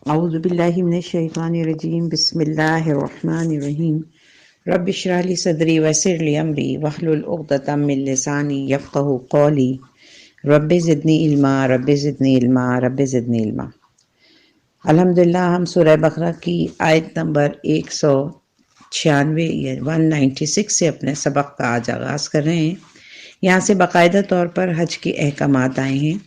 اعوذ باللہ من الشیطان الرجیم بسم اللہ الرحمن الرحیم رب اشرح لی صدری ویسر لی امری واحلل عقدۃ من لسانی یفقہوا قولی رب زدنی علما رب زدنی علما رب زدنی علما۔ الحمدللہ ہم سورہ بقرہ کی آیت نمبر 196 یا 196 سے اپنے سبق کا آج آغاز کر رہے ہیں۔ یہاں سے باقاعدہ طور پر حج کے احکامات آئے ہیں۔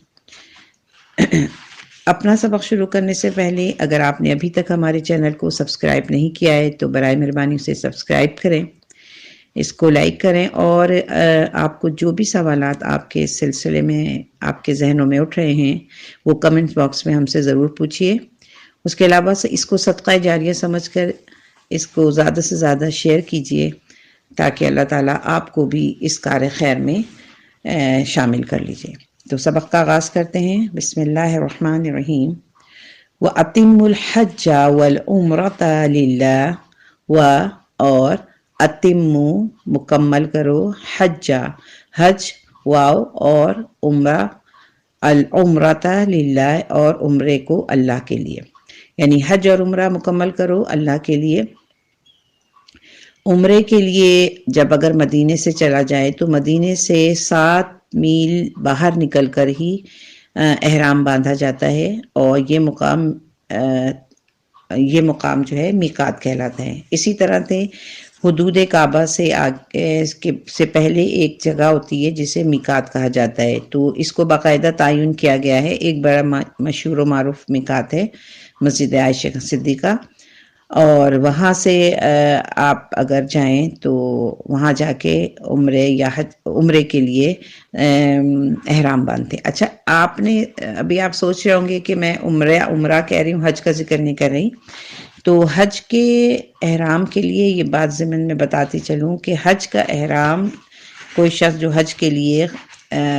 اپنا سبق شروع کرنے سے پہلے اگر آپ نے ابھی تک ہمارے چینل کو سبسکرائب نہیں کیا ہے تو برائے مہربانی اسے سبسکرائب کریں، اس کو لائک کریں، اور آپ کو جو بھی سوالات آپ کے اس سلسلے میں آپ کے ذہنوں میں اٹھ رہے ہیں وہ کمنٹ باکس میں ہم سے ضرور پوچھیے۔ اس کے علاوہ اس کو صدقہ جاریہ سمجھ کر اس کو زیادہ سے زیادہ شیئر کیجیے تاکہ اللہ تعالیٰ آپ کو بھی اس کار خیر میں شامل کر لیجیے۔ تو سبق کا آغاز کرتے ہیں۔ بسم اللہ الرحمن الرحیم۔ وَأَتِمُّ الْحَجَّ وَالْعُمْرَةَ لِلَّهِ اور اتمو مکمل کرو، حج حج واو اور عمرہ العمرۃ للہ اور عمرے کو اللہ کے لیے، یعنی حج اور عمرہ مکمل کرو اللہ کے لیے۔ عمرے کے لیے جب اگر مدینے سے چلا جائے تو مدینے سے 7 میل باہر نکل کر ہی احرام باندھا جاتا ہے، اور یہ مقام جو ہے میقات کہلاتا ہے۔ اسی طرح سے حدود کعبہ سے سے پہلے ایک جگہ ہوتی ہے جسے میقات کہا جاتا ہے، تو اس کو باقاعدہ تعین کیا گیا ہے۔ ایک بڑا مشہور و معروف میقات ہے مسجد عائشہ صدیقہ، اور وہاں سے آپ اگر جائیں تو وہاں جا کے عمرے کے لیے احرام باندھتے ہیں۔ اچھا، ابھی آپ سوچ رہے ہوں گے کہ میں عمرہ کہہ رہی ہوں، حج کا ذکر نہیں کر رہی۔ تو حج کے احرام کے لیے یہ بات ضمن میں بتاتی چلوں کہ حج کا احرام کوئی شخص جو حج کے لیے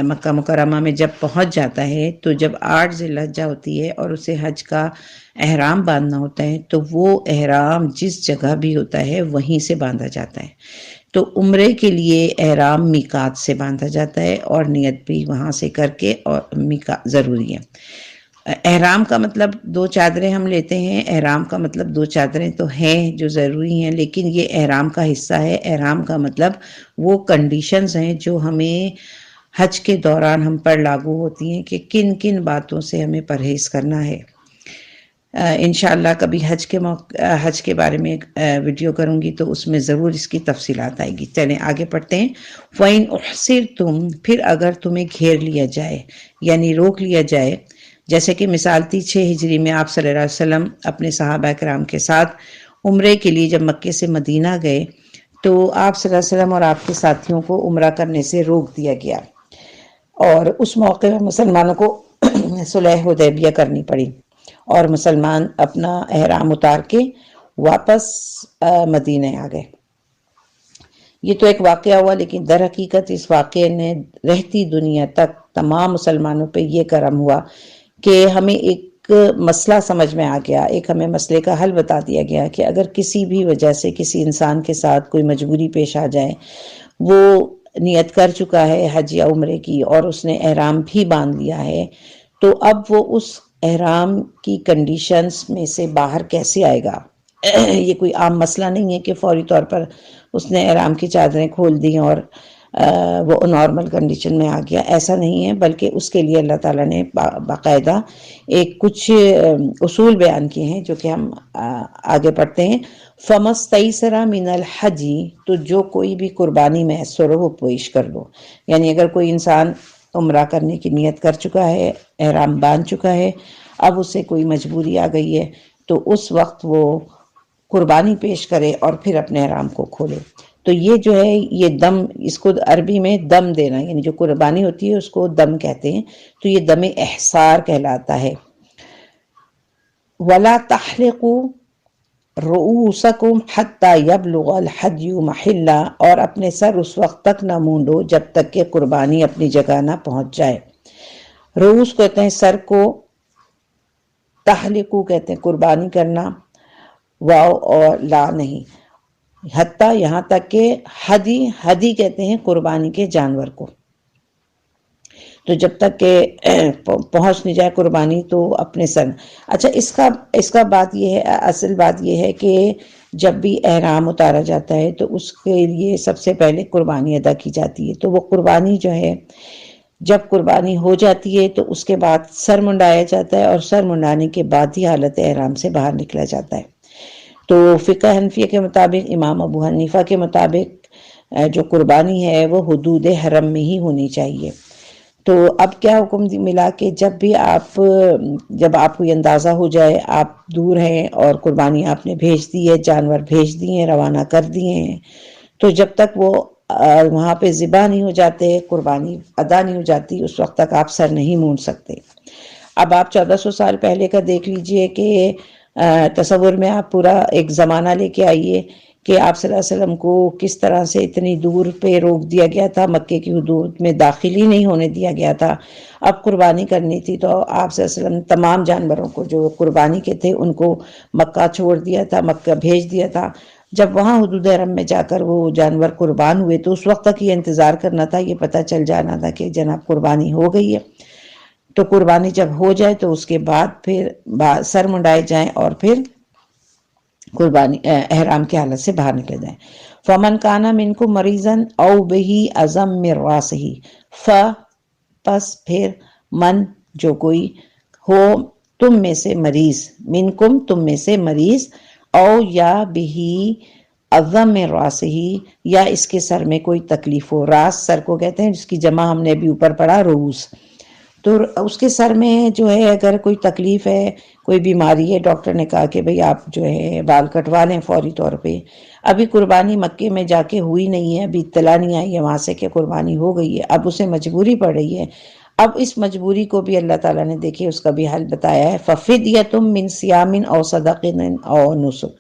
مکہ مکرمہ میں جب پہنچ جاتا ہے تو جب 8 ذی الحجہ ہوتی ہے اور اسے حج کا احرام باندھنا ہوتا ہے تو وہ احرام جس جگہ بھی ہوتا ہے وہیں سے باندھا جاتا ہے۔ تو عمرے کے لیے احرام میقات سے باندھا جاتا ہے اور نیت بھی وہاں سے کر کے، اور میقات ضروری ہے۔ احرام کا مطلب 2 چادریں ہم لیتے ہیں، احرام کا مطلب 2 چادریں تو ہیں جو ضروری ہیں، لیکن یہ احرام کا حصہ ہے۔ احرام کا مطلب وہ کنڈیشنز ہیں جو ہمیں حج کے دوران ہم پر لاگو ہوتی ہیں کہ کن کن باتوں سے ہمیں پرہیز کرنا ہے۔ انشاءاللہ کبھی حج کے بارے میں ویڈیو کروں گی تو اس میں ضرور اس کی تفصیلات آئے گی۔ چلیں آگے پڑھتے ہیں۔ فَإِنْ أُحْصِرْتُمْ پھر اگر تمہیں گھیر لیا جائے، یعنی روک لیا جائے، جیسے کہ مثال تھی 6 ہجری میں آپ صلی اللہ علیہ وسلم اپنے صحابہ کرام کے ساتھ عمرے کے لیے جب مکے سے مدینہ گئے تو آپ صلی اللہ علیہ وسلم اور آپ کے ساتھیوں کو عمرہ کرنے سے روک دیا گیا، اور اس موقع میں مسلمانوں کو صلح حدیبیہ کرنی پڑی، اور مسلمان اپنا احرام اتار کے واپس مدینہ آ گئے۔ یہ تو ایک واقعہ ہوا، لیکن در حقیقت اس واقعے نے رہتی دنیا تک تمام مسلمانوں پہ یہ کرم ہوا کہ ہمیں ایک مسئلہ سمجھ میں آ گیا، ایک ہمیں مسئلے کا حل بتا دیا گیا کہ اگر کسی بھی وجہ سے کسی انسان کے ساتھ کوئی مجبوری پیش آ جائے، وہ نیت کر چکا ہے حج یا عمرے کی اور اس نے احرام بھی باندھ لیا ہے، تو اب وہ اس احرام کی کنڈیشنز میں سے باہر کیسے آئے گا؟ یہ کوئی عام مسئلہ نہیں ہے کہ فوری طور پر اس نے احرام کی چادریں کھول دیں اور وہ نارمل کنڈیشن میں آ گیا، ایسا نہیں ہے، بلکہ اس کے لیے اللہ تعالیٰ نے باقاعدہ کچھ اصول بیان کیے ہیں جو کہ ہم آگے پڑھتے ہیں۔ فَمَسْتَيْسَرَ مِنَ الْحَجِّ تو جو کوئی بھی قربانی میسر ہو وہ پیش کر لو، یعنی اگر کوئی انسان عمرہ کرنے کی نیت کر چکا ہے، احرام باندھ چکا ہے، اب اسے کوئی مجبوری آ گئی ہے تو اس وقت وہ قربانی پیش کرے اور پھر اپنے احرام کو کھولے۔ تو یہ جو ہے یہ دم، اس کو عربی میں دم دینا، یعنی جو قربانی ہوتی ہے اس کو دم کہتے ہیں، تو یہ دم احصار کہلاتا ہے۔ وَلَا تَحْلِقُوا رُؤُوسَكُمْ حَتَّى يَبْلُغَ الْحَدْيُ مَحِلَّهُ اور اپنے سر اس وقت تک نہ مونڈو جب تک کہ قربانی اپنی جگہ نہ پہنچ جائے۔ رؤوس کہتے ہیں سر کو، تحلقو کہتے ہیں قربانی کرنا، واو اور لا نہیں، حتیٰ یہاں تک کہ ہدی کہتے ہیں قربانی کے جانور کو۔ تو جب تک کہ پہنچ نہیں جائے قربانی تو اپنے سر. اچھا اس کا بات یہ ہے، اصل بات یہ ہے کہ جب بھی احرام اتارا جاتا ہے تو اس کے لیے سب سے پہلے قربانی ادا کی جاتی ہے. تو وہ قربانی جو ہے جب قربانی ہو جاتی ہے تو اس کے بعد سر منڈایا جاتا ہے، اور سر منڈانے کے بعد ہی حالت احرام سے باہر نکلا جاتا ہے. تو فقہ حنفیہ کے مطابق، امام ابو حنیفہ کے مطابق جو قربانی ہے وہ حدود حرم میں ہی ہونی چاہیے. تو اب کیا حکم ملا کہ جب آپ کو یہ اندازہ ہو جائے آپ دور ہیں اور قربانی آپ نے بھیج دی ہے، جانور بھیج دیے ہیں، روانہ کر دیے ہیں، تو جب تک وہ وہاں پہ ذبح نہیں ہو جاتے، قربانی ادا نہیں ہو جاتی، اس وقت تک آپ سر نہیں مونڈ سکتے. اب آپ 1400 سال پہلے کا دیکھ لیجئے کہ تصور میں آپ پورا ایک زمانہ لے کے آئیے کہ آپ صلی اللہ علیہ وسلم کو کس طرح سے اتنی دور پہ روک دیا گیا تھا، مکے کی حدود میں داخل ہی نہیں ہونے دیا گیا تھا. اب قربانی کرنی تھی تو آپ صلی اللہ علیہ وسلم تمام جانوروں کو جو قربانی کے تھے ان کو مکہ چھوڑ دیا تھا، مکہ بھیج دیا تھا. جب وہاں حدود حرم میں جا کر وہ جانور قربان ہوئے تو اس وقت تک یہ انتظار کرنا تھا، یہ پتہ چل جانا تھا کہ جناب قربانی ہو گئی ہے. تو قربانی جب ہو جائے تو اس کے بعد پھر سر منڈائے جائیں اور پھر قربانی احرام کی حالت سے باہر نکلے جائیں. فمن کانا منکم مریضا او بہی ازم من راسہ، پس پھر من جو کوئی ہو تم میں سے مریض، منکم تم میں سے مریض، او یا بہی عظم میں راسہ، یا اس کے سر میں کوئی تکلیف ہو. راس سر کو کہتے ہیں، جس کی جمع ہم نے ابھی اوپر پڑھا روس. تو اس کے سر میں جو ہے اگر کوئی تکلیف ہے، کوئی بیماری ہے، ڈاکٹر نے کہا کہ بھئی آپ جو ہے بال کٹوا لیں فوری طور پہ. ابھی قربانی مکے میں جا کے ہوئی نہیں ہے، ابھی اطلاع نہیں آئی ہے وہاں سے کہ قربانی ہو گئی ہے، اب اسے مجبوری پڑ رہی ہے. اب اس مجبوری کو بھی اللہ تعالیٰ نے دیکھے اس کا بھی حل بتایا ہے. فَفِدْيَةٌ مِّن صِيَامٍ أَوْ صَدَقَةٍ أَوْ نُسُكٍ،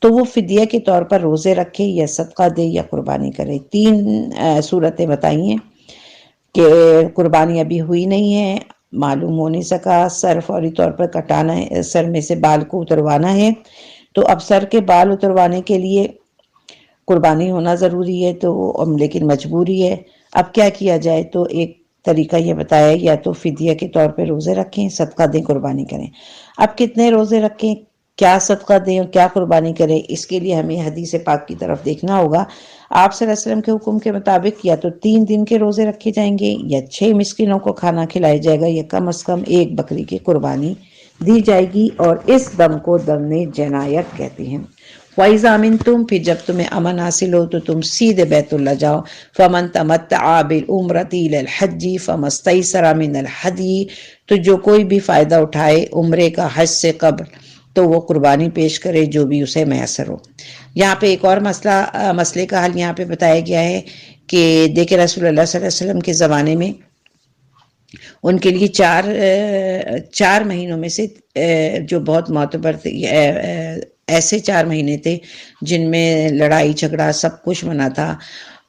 تو وہ فدیہ کے طور پر روزے رکھے یا صدقہ دے یا قربانی کرے. 3 صورتیں بتائی ہیں کہ قربانی ابھی ہوئی نہیں ہے، معلوم ہو نہیں سکا، سر فوری طور پر کٹانا ہے، سر میں سے بال کو اتروانا ہے. تو اب سر کے بال اتروانے کے لیے قربانی ہونا ضروری ہے، تو لیکن مجبوری ہے. اب کیا کیا جائے؟ تو ایک طریقہ یہ بتایا، یا تو فدیہ کے طور پہ روزے رکھیں، صدقہ دیں، قربانی کریں. اب کتنے روزے رکھیں، کیا صدقہ دیں اور کیا قربانی کریں، اس کے لیے ہمیں حدیث پاک کی طرف دیکھنا ہوگا. آپ صلی اللہ علیہ وسلم کے حکم کے مطابق یا تو 3 دن کے روزے رکھے جائیں گے، یا 6 مسکینوں کو کھانا کھلایا جائے گا، یا کم از کم 1 بکری کی قربانی دی جائے گی. اور اس دم کو دم جنایت کہتے ہیں. وَإِذَا أَمِنْتُمْ، پھر جب تمہیں امن حاصل ہو تو تم سیدھے بیت اللہ جاؤ. فَمَنْ تَمَتَّعَ بِالْعُمْرَةِ إِلَى الْحَجِّ فَمَا اسْتَيْسَرَ مِنَ الْهَدْيِ، تو جو کوئی بھی فائدہ اٹھائے عمرے کا حج سے قبل تو وہ قربانی پیش کرے جو بھی اسے میسر ہو. یہاں پہ ایک اور مسئلے کا حل یہاں پہ بتایا گیا ہے کہ دیکھیں رسول اللہ صلی اللہ علیہ وسلم کے زمانے میں ان کے لیے 4 مہینوں میں سے جو بہت معتبر تھے، ایسے 4 مہینے تھے جن میں لڑائی جھگڑا سب کچھ منع تھا.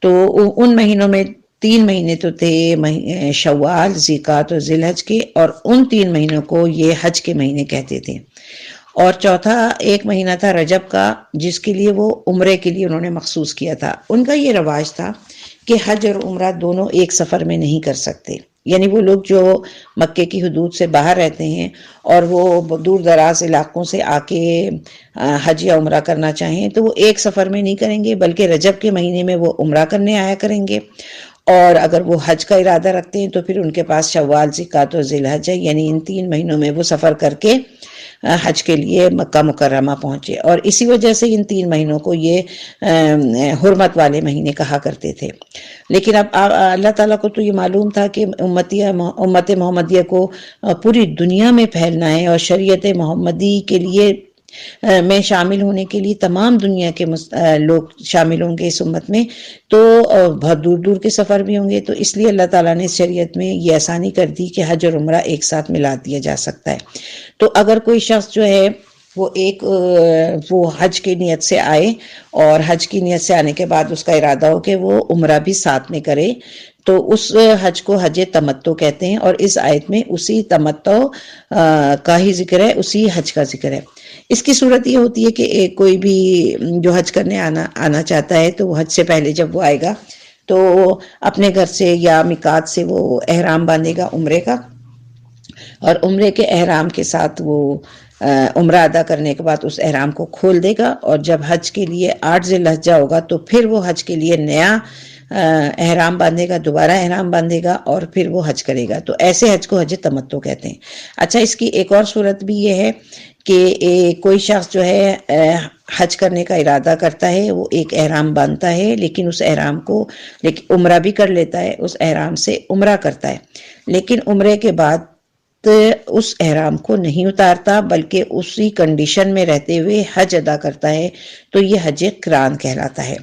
تو ان مہینوں میں 3 مہینے تو تھے شوال، ذیقعد اور ذی الحج کے، اور ان 3 مہینوں کو یہ حج کے مہینے کہتے تھے. اور چوتھا ایک مہینہ تھا رجب کا، جس کے لیے وہ عمرے کے لیے انہوں نے مخصوص کیا تھا. ان کا یہ رواج تھا کہ حج اور عمرہ دونوں ایک سفر میں نہیں کر سکتے. یعنی وہ لوگ جو مکے کی حدود سے باہر رہتے ہیں اور وہ دور دراز علاقوں سے آ کے حج یا عمرہ کرنا چاہیں تو وہ ایک سفر میں نہیں کریں گے، بلکہ رجب کے مہینے میں وہ عمرہ کرنے آیا کریں گے. اور اگر وہ حج کا ارادہ رکھتے ہیں تو پھر ان کے پاس شوال، ذیقعد اور ذی الحج ہے، یعنی ان 3 مہینوں میں وہ سفر کر کے حج کے لیے مکہ مکرمہ پہنچے. اور اسی وجہ سے ان 3 مہینوں کو یہ حرمت والے مہینے کہا کرتے تھے. لیکن اب اللہ تعالیٰ کو تو یہ معلوم تھا کہ امت محمدیہ کو پوری دنیا میں پھیلنا ہے، اور شریعت محمدی کے لیے میں شامل ہونے کے لیے تمام دنیا کے لوگ شامل ہوں گے اس امت میں، تو بہت دور دور کے سفر بھی ہوں گے. تو اس لیے اللہ تعالیٰ نے شریعت میں یہ آسانی کر دی کہ حج اور عمرہ ایک ساتھ ملا دیا جا سکتا ہے. تو اگر کوئی شخص جو ہے وہ حج کی نیت سے آئے، اور حج کی نیت سے آنے کے بعد اس کا ارادہ ہو کہ وہ عمرہ بھی ساتھ میں کرے، تو اس حج کو حج تمتع کہتے ہیں. اور اس آیت میں اسی تمتع کا ہی ذکر ہے، اسی حج کا ذکر ہے. اس کی صورت یہ ہوتی ہے کہ کوئی بھی جو حج کرنے آنا چاہتا ہے تو وہ حج سے پہلے جب وہ آئے گا تو اپنے گھر سے یا میقات سے وہ احرام باندھے گا عمرے کا، اور عمرے کے احرام کے ساتھ وہ عمرہ ادا کرنے کے بعد اس احرام کو کھول دے گا، اور جب حج کے لیے 8 ذی الحجہ ہوگا تو پھر وہ حج کے لیے نیا احرام باندھے گا، دوبارہ احرام باندھے گا اور پھر وہ حج کرے گا۔ تو ایسے حج کو حج تمتع کہتے ہیں۔ اچھا، اس کی ایک اور صورت بھی یہ ہے کہ کوئی شخص جو ہے حج کرنے کا ارادہ کرتا ہے، وہ ایک احرام باندھتا ہے، لیکن اس احرام کو عمرہ بھی کر لیتا ہے، اس احرام سے عمرہ کرتا ہے، لیکن عمرے کے بعد اس احرام کو نہیں اتارتا بلکہ اسی کنڈیشن میں رہتے ہوئے حج ادا کرتا ہے، تو یہ حج قران کہلاتا ہے۔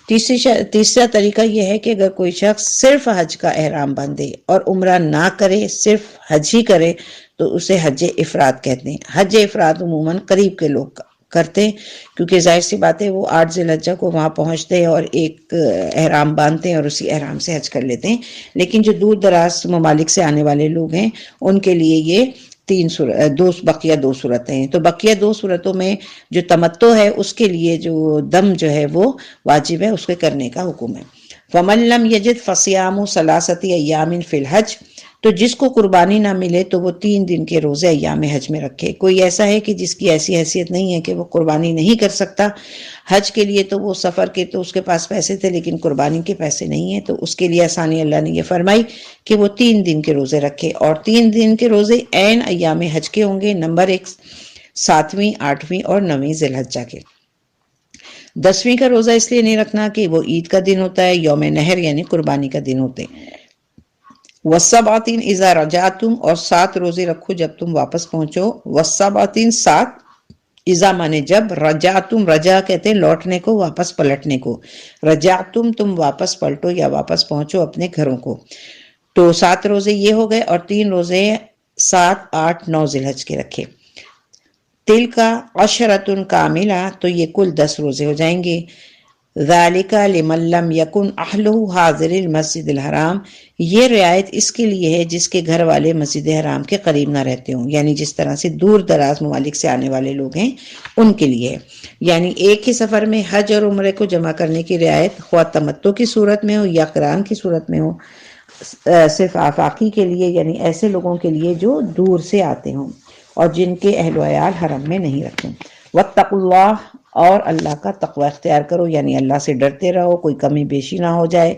تیسرا طریقہ یہ ہے کہ اگر کوئی شخص صرف حج کا احرام باندھے اور عمرہ نہ کرے، صرف حج ہی کرے، تو اسے حج افراد کہتے ہیں۔ حج افراد عموماً قریب کے لوگ کرتے ہیں، کیونکہ ظاہر سی بات ہے وہ 8 ذی الحجہ کو وہاں پہنچتے ہیں اور ایک احرام باندھتے ہیں اور اسی احرام سے حج کر لیتے ہیں، لیکن جو دور دراز ممالک سے آنے والے لوگ ہیں ان کے لیے یہ بقیہ دو صورتیں ہیں۔ تو بقیہ دو صورتوں میں جو تمتع ہے اس کے لیے جو دم جو ہے وہ واجب ہے، اس کے کرنے کا حکم ہے۔ فَمَن لَّمْ يَجِدْ فَصِيَامُ ثَلَاثَةِ أَيَّامٍ فِي الْحَجِّ، تو جس کو قربانی نہ ملے تو وہ 3 دن کے روزے ایام حج میں رکھے۔ کوئی ایسا ہے کہ جس کی ایسی حیثیت نہیں ہے کہ وہ قربانی نہیں کر سکتا، حج کے لیے تو وہ سفر کے تو اس کے پاس پیسے تھے لیکن قربانی کے پیسے نہیں ہیں، تو اس کے لیے آسانی اللہ نے یہ فرمائی کہ وہ 3 دن کے روزے رکھے، اور 3 دن کے روزے عین ایام حج کے ہوں گے، نمبر 1 7ویں 8ویں اور 9ویں ذی الحجہ کے۔ 10ویں کا روزہ اس لیے نہیں رکھنا کہ وہ عید کا دن ہوتا ہے، یوم نحر یعنی قربانی کا دن ہوتے ہیں۔ وَالسَّبْعَةٍ إِذَا رَجَعْتُمْ، اور 7 روزے رکھو جب تم واپس پہنچو۔ وَالسَّبْعَةٍ 7، اذا مانے جب، رجعتم رجع کہتے ہیں لوٹنے کو، واپس پلٹنے کو، رجعتم تم واپس پلٹو یا واپس پہنچو اپنے گھروں کو۔ تو 7 روزے یہ ہو گئے، اور 3 روزے 7 8 9 ذی الحجہ کے رکھے۔ تِلْکَ عَشْرَةٌ کاملہ، تو یہ کل 10 روزے ہو جائیں گے۔ ذَلِكَ لِمَن لَّمْ يَكُنْ أَهْلُهُ حَاضِرِ الْمَسْجِدِ الْحَرَامِ، یہ رعایت اس کے لیے ہے جس کے گھر والے مسجد حرام کے قریب نہ رہتے ہوں، یعنی جس طرح سے دور دراز ممالک سے آنے والے لوگ ہیں ان کے لیے ہے۔ یعنی ایک ہی سفر میں حج اور عمرے کو جمع کرنے کی رعایت خواہ تمتع کی صورت میں ہو یا قران کی صورت میں ہو، صرف آفاقی کے لیے، یعنی ایسے لوگوں کے لیے جو دور سے آتے ہوں اور جن کے اہل و عیال حرم میں نہیں رہتے۔ واتقوا اللہ، اور اللہ کا تقوی اختیار کرو، یعنی اللہ سے ڈرتے رہو، کوئی کمی بیشی نہ ہو جائے۔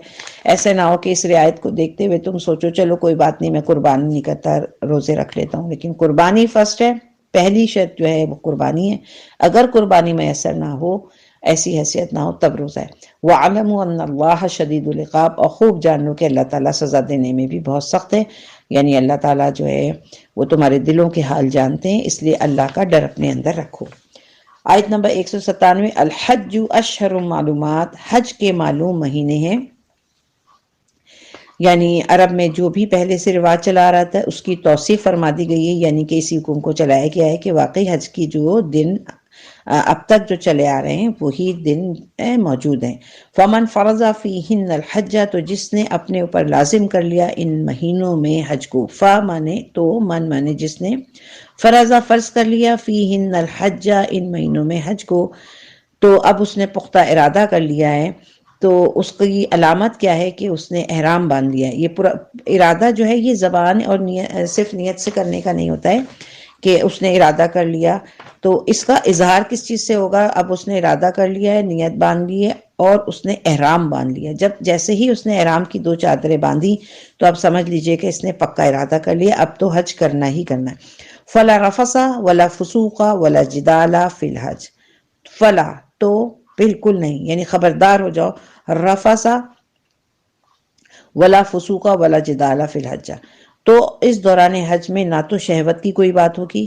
ایسے نہ ہو کہ اس رعایت کو دیکھتے ہوئے تم سوچو چلو کوئی بات نہیں، میں قربانی نہیں کرتا، روزے رکھ لیتا ہوں، لیکن قربانی فرسٹ ہے، پہلی شرط جو ہے وہ قربانی ہے۔ اگر قربانی میسر نہ ہو، ایسی حیثیت نہ ہو، تب روزہ ہے۔ وَاعْلَمُوا أَنَّ اللَّهَ شَدِيدُ الْعِقَابِ، اور خوب جان لو کہ اللہ تعالیٰ سزا دینے میں بھی بہت سخت ہے، یعنی اللہ تعالیٰ جو ہے وہ تمہارے دلوں کے حال جانتے ہیں، اس لیے اللہ کا ڈر اپنے اندر رکھو۔ آیت نمبر 197، الحج اشہر معلومات، حج کے معلوم مہینے ہیں، یعنی عرب میں جو بھی پہلے سے رواج چلا رہا تھا اس کی توسیع فرما دی گئی ہے، یعنی کہ اسی حکم کو چلایا گیا ہے کہ واقعی حج کی جو دن اب تک جو چلے آ رہے ہیں وہی دن موجود ہیں۔ فمن فرض فیہن الحج، تو جس نے اپنے اوپر لازم کر لیا ان مہینوں میں حج کو، فا مانے تو، من مانے جس نے، فرضا فرض کر لیا، فیہن الحج ان مہینوں میں حج کو، تو اب اس نے پختہ ارادہ کر لیا ہے، تو اس کی علامت کیا ہے کہ اس نے احرام باندھ لیا ہے۔ یہ پورا ارادہ جو ہے یہ زبان اور صرف نیت سے کرنے کا نہیں ہوتا ہے کہ اس نے ارادہ کر لیا، تو اس کا اظہار کس چیز سے ہوگا؟ اب اس نے ارادہ کر لیا ہے، نیت باندھ لی ہے اور اس نے احرام باندھ لیا۔ جب جیسے ہی اس نے احرام کی 2 چادریں باندھی تو اب سمجھ لیجئے کہ اس نے پکا ارادہ کر لیا، اب تو حج کرنا ہی کرنا ہے۔ فلا رفث ولا فسوق ولا جدال فی الحج، فلا تو بالکل نہیں، یعنی خبردار ہو جاؤ، رفث ولا فسوق ولا جدال فی الحج، تو اس دوران حج میں نہ تو شہوت کی کوئی بات ہوگی،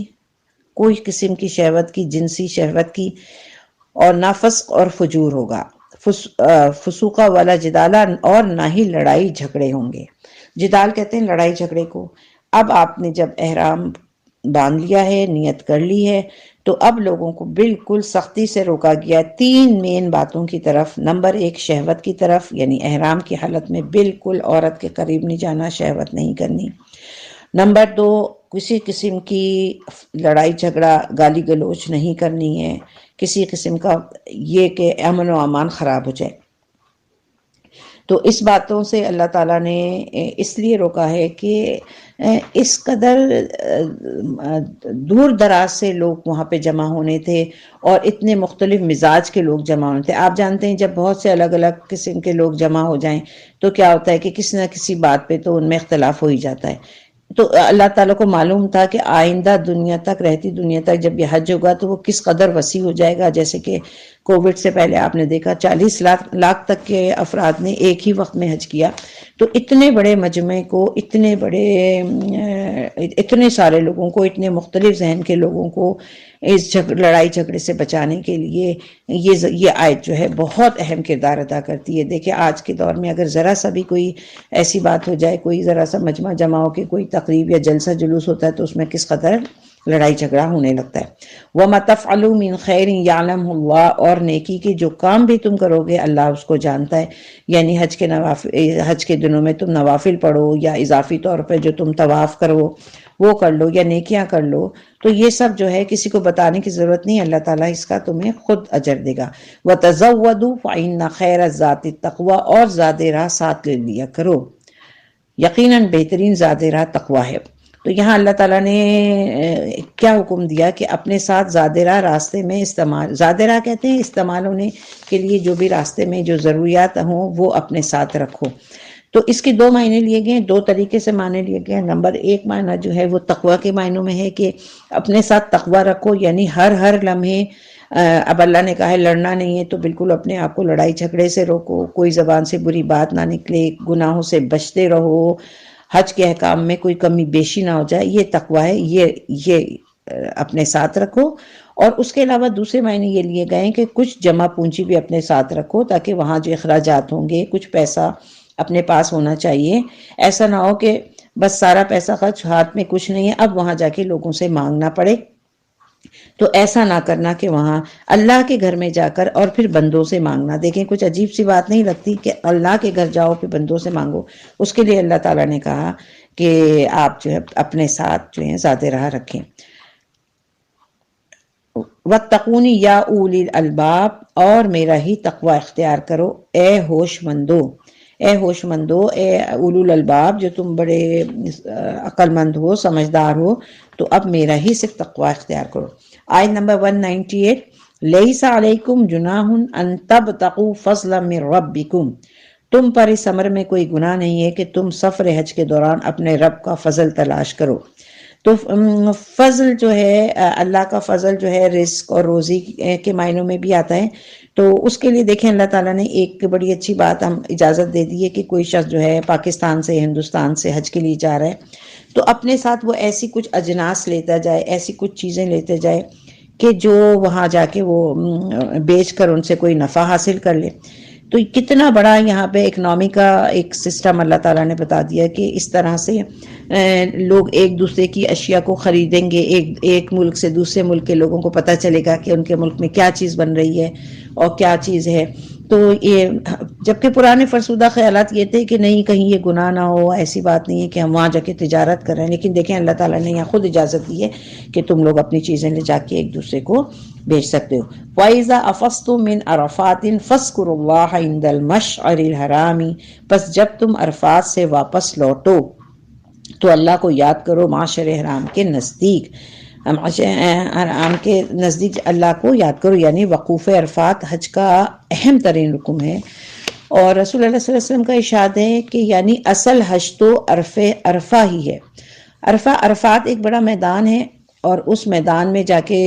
کوئی قسم کی شہوت کی، جنسی شہوت کی، اور نہ فسق اور فجور ہوگا، فسوق ولا جدالہ، اور نہ ہی لڑائی جھگڑے ہوں گے۔ جدال کہتے ہیں لڑائی جھگڑے کو۔ اب آپ نے جب احرام باندھ لیا ہے، نیت کر لی ہے، تو اب لوگوں کو بالکل سختی سے روکا گیا 3 مین باتوں کی طرف۔ نمبر 1 شہوت کی طرف، یعنی احرام کی حالت میں بالکل عورت کے قریب نہیں جانا، شہوت نہیں کرنی۔ نمبر 2 کسی قسم کی لڑائی جھگڑا، گالی گلوچ نہیں کرنی ہے، کسی قسم کا یہ کہ امن و امان خراب ہو جائے۔ تو اس باتوں سے اللہ تعالیٰ نے اس لیے روکا ہے کہ اس قدر دور دراز سے لوگ وہاں پہ جمع ہونے تھے اور اتنے مختلف مزاج کے لوگ جمع ہونے تھے. آپ جانتے ہیں جب بہت سے الگ الگ قسم کے لوگ جمع ہو جائیں تو کیا ہوتا ہے کہ کسی نہ کسی بات پہ تو ان میں اختلاف ہو ہی جاتا ہے. تو اللہ تعالیٰ کو معلوم تھا کہ آئندہ دنیا تک، رہتی دنیا تک جب یہ حج ہوگا تو وہ کس قدر وسیع ہو جائے گا. جیسے کہ کووڈ سے پہلے آپ نے دیکھا 40 لاکھ تک کے افراد نے ایک ہی وقت میں حج کیا. تو اتنے بڑے مجمع کو، اتنے سارے لوگوں کو، اتنے مختلف ذہن کے لوگوں کو اس لڑائی جھگڑے سے بچانے کے لیے یہ آیت جو ہے بہت اہم کردار ادا کرتی ہے. دیکھیں آج کے دور میں اگر ذرا سا بھی کوئی ایسی بات ہو جائے، کوئی ذرا سا مجمع جمع ہو کے کوئی تقریب یا جلسہ جلوس ہوتا ہے تو اس میں کس قدر لڑائی جھگڑا ہونے لگتا ہے. وَمَا تَفْعَلُوا مِنْ خَيْرٍ يَعْلَمْهُ اللَّهُ، اور نیکی کے جو کام بھی تم کرو گے اللہ اس کو جانتا ہے. یعنی حج کے دنوں میں تم نوافل پڑھو یا اضافی طور پہ جو تم طواف کرو وہ کر لو یا نیکیاں کر لو، تو یہ سب جو ہے کسی کو بتانے کی ضرورت نہیں، اللہ تعالیٰ اس کا تمہیں خود اجر دے گا. وَتَزَوَّدُوا فَإِنَّ خَيْرَ الزَّادِ التَّقْوَىٰ، اور زاد راہ ساتھ لے لیا کرو، یقیناً بہترین زاد راہ تقویٰ ہے. تو یہاں اللہ تعالیٰ نے کیا حکم دیا کہ اپنے ساتھ زاد راہ راستے میں استعمال، زاد راہ کہتے ہیں استعمال ہونے کے لیے جو بھی راستے میں جو ضروریات ہوں وہ اپنے ساتھ رکھو. تو اس کے 2 معنی لیے گئے، 2 طریقے سے معنی لیے گئے. نمبر 1 معنی جو ہے وہ تقویٰ کے معنوں میں ہے کہ اپنے ساتھ تقویٰ رکھو، یعنی ہر لمحے اب اللہ نے کہا ہے لڑنا نہیں ہے تو بالکل اپنے آپ کو لڑائی جھگڑے سے روکو، کوئی زبان سے بری بات نہ نکلے، گناہوں سے بچتے رہو، حج کے احکام میں کوئی کمی بیشی نہ ہو جائے، یہ تقویٰ ہے، یہ اپنے ساتھ رکھو. اور اس کے علاوہ دوسرے معنی یہ لیے گئے کہ کچھ جمع پونجی بھی اپنے ساتھ رکھو تاکہ وہاں جو اخراجات ہوں گے کچھ پیسہ اپنے پاس ہونا چاہیے. ایسا نہ ہو کہ بس سارا پیسہ خرچ، ہاتھ میں کچھ نہیں ہے، اب وہاں جا کے لوگوں سے مانگنا پڑے. تو ایسا نہ کرنا کہ وہاں اللہ کے گھر میں جا کر اور پھر بندوں سے مانگنا. دیکھیں کچھ عجیب سی بات نہیں لگتی کہ اللہ کے گھر جاؤ پھر بندوں سے مانگو. اس کے لیے اللہ تعالیٰ نے کہا کہ آپ جو ہے اپنے ساتھ جو ہے زاد راہ رکھیں. وَاتَّقُونِ یا اولی الالباب، اور میرا ہی تقوی اختیار کرو اے ہوش مندو، اے اولو الالباب، جو تم بڑے عقل مند ہو، سمجھدار ہو، تو اب میرا ہی صرف تقوی اختیار کرو. آیت نمبر 198، لیس علیکم جناح ان تبتغوا فضلا من ربکم، تم پر اس امر میں کوئی گناہ نہیں ہے کہ تم سفر حج کے دوران اپنے رب کا فضل تلاش کرو. تو فضل جو ہے اللہ کا فضل جو ہے رزق اور روزی کے معنوں میں بھی آتا ہے. تو اس کے لیے دیکھیں اللہ تعالیٰ نے ایک بڑی اچھی بات ہم اجازت دے دی ہے کہ کوئی شخص جو ہے پاکستان سے، ہندوستان سے حج کے لیے جا رہا ہے تو اپنے ساتھ وہ ایسی کچھ اجناس لیتا جائے، ایسی کچھ چیزیں لیتے جائے کہ جو وہاں جا کے وہ بیچ کر ان سے کوئی نفع حاصل کر لے. تو کتنا بڑا یہاں پہ اکنامی کا ایک سسٹم اللہ تعالیٰ نے بتا دیا کہ اس طرح سے لوگ ایک دوسرے کی اشیاء کو خریدیں گے. ایک ملک سے دوسرے ملک کے لوگوں کو پتہ چلے گا کہ ان کے ملک میں کیا چیز بن رہی ہے اور کیا چیز ہے. تو یہ جبکہ پرانے فرسودہ خیالات یہ تھے کہ نہیں کہیں یہ گناہ نہ ہو، ایسی بات نہیں ہے کہ ہم وہاں جا کے تجارت کر رہے ہیں. لیکن دیکھیں اللہ تعالیٰ نے یہاں خود اجازت دی ہے کہ تم لوگ اپنی چیزیں لے جا کے ایک دوسرے کو بیچ سکتے ہو. وَإِذَا أَفَضْتُم مِّنْ عَرَفَاتٍ فَاذْكُرُوا اللَّهَ عِندَ الْمَشْعَرِ الْحَرَامِ، پس جب تم عرفات سے واپس لوٹو تو اللہ کو یاد کرو معاشر حرام کے نزدیک، حرام کے نزدیک اللہ کو یاد کرو. یعنی وقوف عرفات حج کا اہم ترین رکن ہے. اور رسول اللہ صلی اللہ علیہ وسلم کا ارشاد ہے کہ یعنی اصل حج تو عرفہ ہی ہے. عرفات ایک بڑا میدان ہے اور اس میدان میں جا کے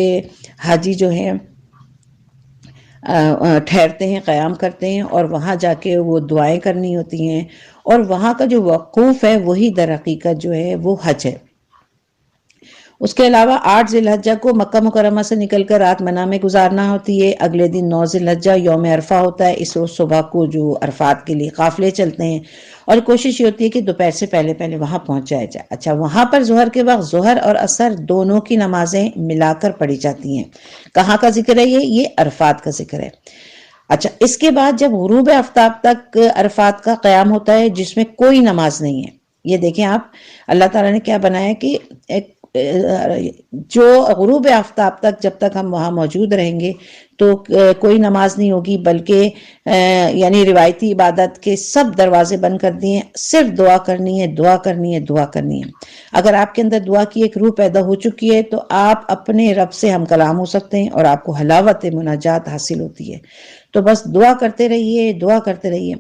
حاجی جو ہے ٹھہرتے ہیں، قیام کرتے ہیں اور وہاں جا کے وہ دعائیں کرنی ہوتی ہیں. اور وہاں کا جو وقوف ہے وہی در حقیقت جو ہے وہ حج ہے. اس کے علاوہ 8 ذی الحجہ کو مکہ مکرمہ سے نکل کر رات منی میں گزارنا ہوتی ہے. اگلے دن 9 ذی الحجہ یوم عرفہ ہوتا ہے. اس روز صبح کو جو عرفات کے لیے قافلے چلتے ہیں اور کوشش یہ ہوتی ہے کہ دوپہر سے پہلے وہاں پہنچ جایا جائے. اچھا، وہاں پر ظہر کے وقت ظہر اور عصر دونوں کی نمازیں ملا کر پڑھی جاتی ہیں. کہاں کا ذکر ہے یہ عرفات کا ذکر ہے. اچھا، اس کے بعد جب غروب آفتاب تک عرفات کا قیام ہوتا ہے جس میں کوئی نماز نہیں ہے. یہ دیکھیں آپ، اللہ تعالیٰ نے کیا بنایا کہ ایک جو غروب آفتاب تک جب تک ہم وہاں موجود رہیں گے تو کوئی نماز نہیں ہوگی، بلکہ یعنی روایتی عبادت کے سب دروازے بند کر دیے، صرف دعا کرنی ہے، دعا کرنی ہے، دعا کرنی ہے۔ اگر آپ کے اندر دعا کی ایک روح پیدا ہو چکی ہے تو آپ اپنے رب سے ہم کلام ہو سکتے ہیں اور آپ کو حلاوت مناجات حاصل ہوتی ہے۔ تو بس دعا کرتے رہیے، دعا کرتے رہیے۔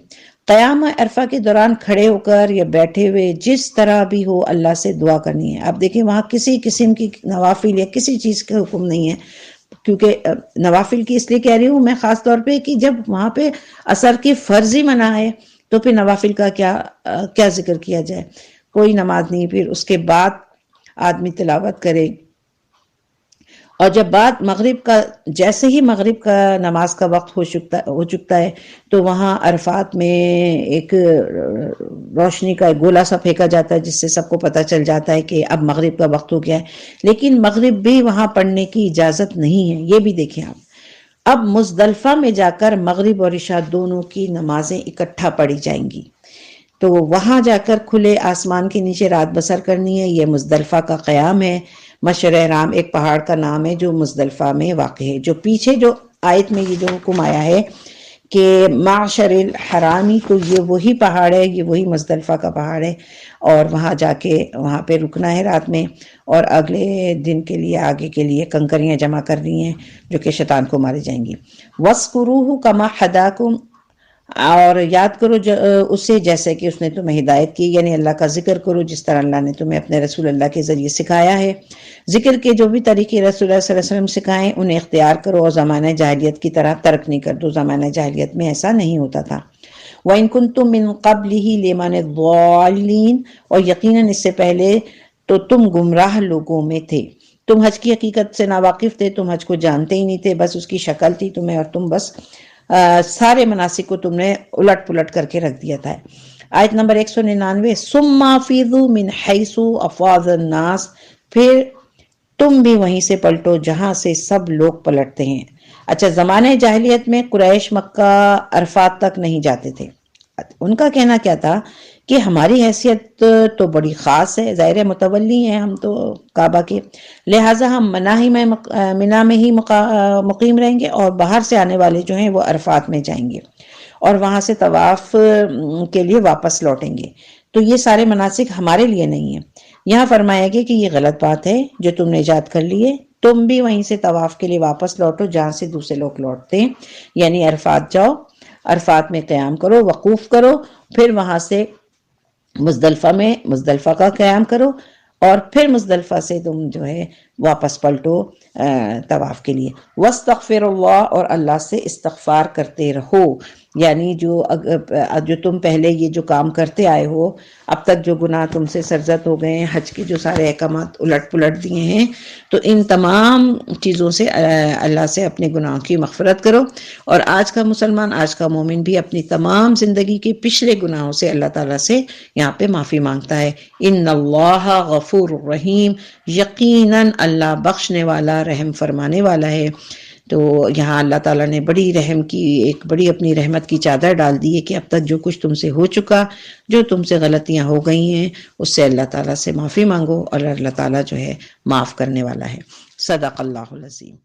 قیام عرفہ کے دوران کھڑے ہو کر یا بیٹھے ہوئے جس طرح بھی ہو اللہ سے دعا کرنی ہے۔ آپ دیکھیں وہاں کسی قسم کی نوافل یا کسی چیز کا حکم نہیں ہے، کیونکہ نوافل کی اس لیے کہہ رہی ہوں میں خاص طور پہ کہ جب وہاں پہ اثر کی فرض ہی منع ہے تو پھر نوافل کا کیا ذکر کیا جائے؟ کوئی نماز نہیں۔ پھر اس کے بعد آدمی تلاوت کرے، اور جب بعد مغرب کا، جیسے ہی مغرب کا نماز کا وقت ہو چکتا ہے تو وہاں عرفات میں ایک روشنی کا گولا سا پھینکا جاتا ہے جس سے سب کو پتہ چل جاتا ہے کہ اب مغرب کا وقت ہو گیا ہے، لیکن مغرب بھی وہاں پڑھنے کی اجازت نہیں ہے۔ یہ بھی دیکھیں آپ، اب مزدلفہ میں جا کر مغرب اور عشاء دونوں کی نمازیں اکٹھا پڑھی جائیں گی، تو وہاں جا کر کھلے آسمان کے نیچے رات بسر کرنی ہے۔ یہ مزدلفہ کا قیام ہے۔ مشعر حرام ایک پہاڑ کا نام ہے جو مزدلفہ میں واقع ہے۔ جو پیچھے جو آیت میں یہ جو حکم آیا ہے کہ معشر الحرامی، تو یہ وہی پہاڑ ہے، یہ وہی مزدلفہ کا پہاڑ ہے، اور وہاں جا کے وہاں پہ رکنا ہے رات میں، اور اگلے دن کے لیے، آگے کے لیے کنکریاں جمع کرنی ہیں جو کہ شیطان کو مارے جائیں گی۔ وَاذْكُرُوهُ كَمَا حَدَاكُمْ، اور یاد کرو اسے جیسے کہ اس نے تمہیں ہدایت کی، یعنی اللہ کا ذکر کرو جس طرح اللہ نے تمہیں اپنے رسول اللہ کے ذریعے سکھایا ہے۔ ذکر کے جو بھی طریقے رسول اللہ صلی اللہ علیہ وسلم سکھائیں انہیں اختیار کرو، اور زمانہ جاہلیت کی طرح ترک نہیں کر دو۔ زمانہ جاہلیت میں ایسا نہیں ہوتا تھا۔ وَإِن كُنتُم مِّن قَبْلِهِ لِمَنِ الضَّالِّينَ، اور یقیناً اس سے پہلے تو تم گمراہ لوگوں میں تھے۔ تم حج کی حقیقت سے ناواقف تھے، تم حج کو جانتے ہی نہیں تھے، بس اس کی شکل تھی تمہیں، اور تم بس سارے مناسک کو تم نے الٹ پلٹ کر کے رکھ دیا تھا۔ آیت نمبر 199، ثُمَّ أَفِیضُوا مِنْ حَیْثُ أَفَاضَ النَّاسُ، پھر تم بھی وہیں سے پلٹو جہاں سے سب لوگ پلٹتے ہیں۔ اچھا، زمانے جاہلیت میں قریش مکہ عرفات تک نہیں جاتے تھے۔ ان کا کہنا کیا تھا کہ ہماری حیثیت تو بڑی خاص ہے، ظاہر متولی ہیں ہم تو کعبہ کے، لہٰذا ہم منا میں ہی مقیم رہیں گے، اور باہر سے آنے والے جو ہیں وہ عرفات میں جائیں گے اور وہاں سے طواف کے لیے واپس لوٹیں گے۔ تو یہ سارے مناسک ہمارے لیے نہیں ہیں۔ یہاں فرمایا گیا کہ یہ غلط بات ہے جو تم نے ایجاد کر لی ہے، تم بھی وہیں سے طواف کے لیے واپس لوٹو جہاں سے دوسرے لوگ لوٹتے ہیں، یعنی عرفات جاؤ، عرفات میں قیام کرو، وقوف کرو، پھر وہاں سے مزدلفہ کا قیام کرو، اور پھر مزدلفہ سے تم جو ہے واپس پلٹو طواف کے لیے۔ وَاسْتَغْفِرُ اللَّهَ، اور اللہ سے استغفار کرتے رہو، یعنی جو تم پہلے یہ جو کام کرتے آئے ہو، اب تک جو گناہ تم سے سرزد ہو گئے ہیں، حج کے جو سارے احکامات الٹ پلٹ دیے ہیں، تو ان تمام چیزوں سے اللہ سے اپنے گناہوں کی مغفرت کرو۔ اور آج کا مسلمان، آج کا مومن بھی اپنی تمام زندگی کے پچھلے گناہوں سے اللہ تعالیٰ سے یہاں پہ معافی مانگتا ہے۔ ان اللہ غفور الرحیم، یقیناً اللہ بخشنے والا، رحم فرمانے والا ہے۔ تو یہاں اللہ تعالیٰ نے ایک بڑی اپنی رحمت کی چادر ڈال دی ہے کہ اب تک جو کچھ تم سے ہو چکا، جو تم سے غلطیاں ہو گئی ہیں، اس سے اللہ تعالیٰ سے معافی مانگو، اور اللہ تعالیٰ جو ہے معاف کرنے والا ہے۔ صدق اللہ العظیم۔